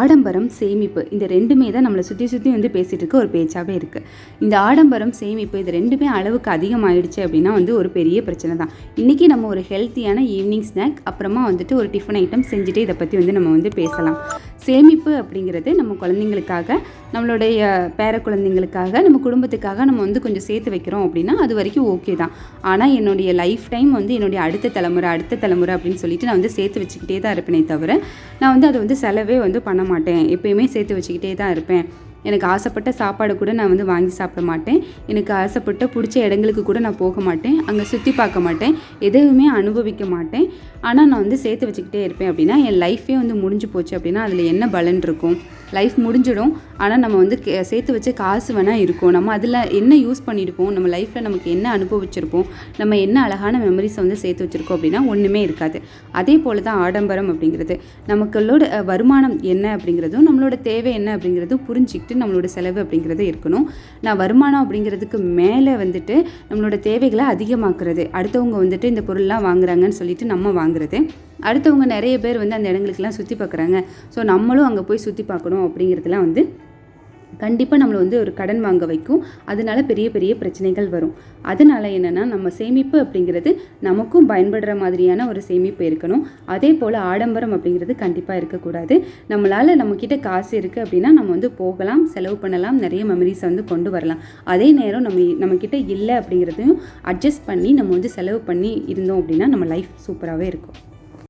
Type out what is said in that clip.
ஆடம்பரம், சேமிப்பு இந்த 2மே தான் நம்மளை சுற்றி சுற்றி வந்து பேசிகிட்டு இருக்க ஒரு பேச்சாகவே இருக்குது. இந்த ஆடம்பரம், சேமிப்பு இது 2மே அளவுக்கு அதிகமாகிடுச்சு அப்படின்னா வந்து ஒரு பெரிய பிரச்சனை தான். இன்றைக்கி நம்ம ஒரு ஹெல்த்தியான ஈவினிங் ஸ்நாக், அப்புறமா வந்துட்டு ஒரு டிஃபன் ஐட்டம் செஞ்சுட்டு இதை பற்றி வந்து நம்ம வந்து பேசலாம். சேமிப்பு அப்படிங்கிறது நம்ம குழந்தைங்களுக்காக, நம்மளுடைய பேர குழந்தைங்களுக்காக, நம்ம குடும்பத்துக்காக நம்ம வந்து கொஞ்சம் சேர்த்து வைக்கிறோம் அப்படின்னா அது வரைக்கும் ஓகே தான். ஆனால் என்னுடைய லைஃப் டைம் வந்து என்னுடைய அடுத்த தலைமுறை அப்படின்னு சொல்லிட்டு நான் வந்து சேர்த்து வச்சுக்கிட்டே தான் இருப்பேனே தவிர, நான் வந்து அதை வந்து செலவே வந்து பண்ண மாட்டேன். எப்பயுமே சேர்த்து வச்சுக்கிட்டே தான் இருப்பேன். எனக்கு ஆசைப்பட்ட சாப்பாடு கூட நான் வந்து வாங்கி சாப்பிட மாட்டேன். எனக்கு ஆசைப்பட்ட பிடிச்ச இடங்களுக்கு கூட நான் போக மாட்டேன். அங்கே சுற்றி பார்க்க மாட்டேன். எதுவுமே அனுபவிக்க மாட்டேன். ஆனால் நான் வந்து சேர்த்து வச்சுக்கிட்டே இருப்பேன் அப்படின்னா என் லைஃபே வந்து முடிஞ்சு போச்சு அப்படின்னா அதில் என்ன பலன் இருக்கும்? லைஃப் முடிஞ்சிடும். ஆனால் நம்ம வந்து சேர்த்து வச்ச காசு வேணால் இருக்கும். நம்ம அதில் என்ன யூஸ் பண்ணியிருப்போம்? நம்ம லைஃப்பில் நமக்கு என்ன அனுபவிச்சிருப்போம்? நம்ம என்ன அழகான மெமரிஸை வந்து சேர்த்து வச்சுருக்கோம் அப்படின்னா ஒன்றுமே இருக்காது. அதே போல் தான் ஆடம்பரம் அப்படிங்கிறது. நமக்களோட வருமானம் என்ன அப்படிங்கிறதும், நம்மளோட தேவை என்ன அப்படிங்கிறதும் புரிஞ்சிக்கிட்டு நம்மளோட செலவு அப்படிங்கிறது இருக்கணும். நான் வருமானம் அப்படிங்கிறதுக்கு மேலே வந்துட்டு நம்மளோட தேவைகளை அதிகமாக்குறது, அடுத்தவங்க வந்துட்டு இந்த பொருள்லாம் வாங்குறாங்கன்னு சொல்லிட்டு நம்ம வாங்குறது, அடுத்தவங்க நிறைய பேர் வந்து அந்த இடங்களுக்கெல்லாம் சுற்றி பார்க்குறாங்க, ஸோ நம்மளும் அங்கே போய் சுற்றி பார்க்கணும் அப்படிங்கிறதுலாம் வந்து கண்டிப்பாக நம்மளை வந்து ஒரு கடன் வாங்க வைக்கும். அதனால பெரிய பெரிய பிரச்சனைகள் வரும். அதனால என்னென்னா நம்ம சேமிப்பு அப்படிங்கிறது நமக்கும் பயன்படுற மாதிரியான ஒரு சேமிப்பு இருக்கணும். அதே போல் ஆடம்பரம் அப்படிங்கிறது கண்டிப்பாக இருக்கக்கூடாது. நம்மளால் நம்மக்கிட்ட காசு இருக்குது அப்படின்னா நம்ம வந்து போகலாம், செலவு பண்ணலாம், நிறைய மெமரிஸை வந்து கொண்டு வரலாம். அதே நேரம் நம்மக்கிட்ட இல்லை அப்படிங்கிறதையும் அட்ஜஸ்ட் பண்ணி நம்ம வந்து செலவு பண்ணி இருந்தோம் அப்படின்னா நம்ம லைஃப் சூப்பராகவே இருக்கும்.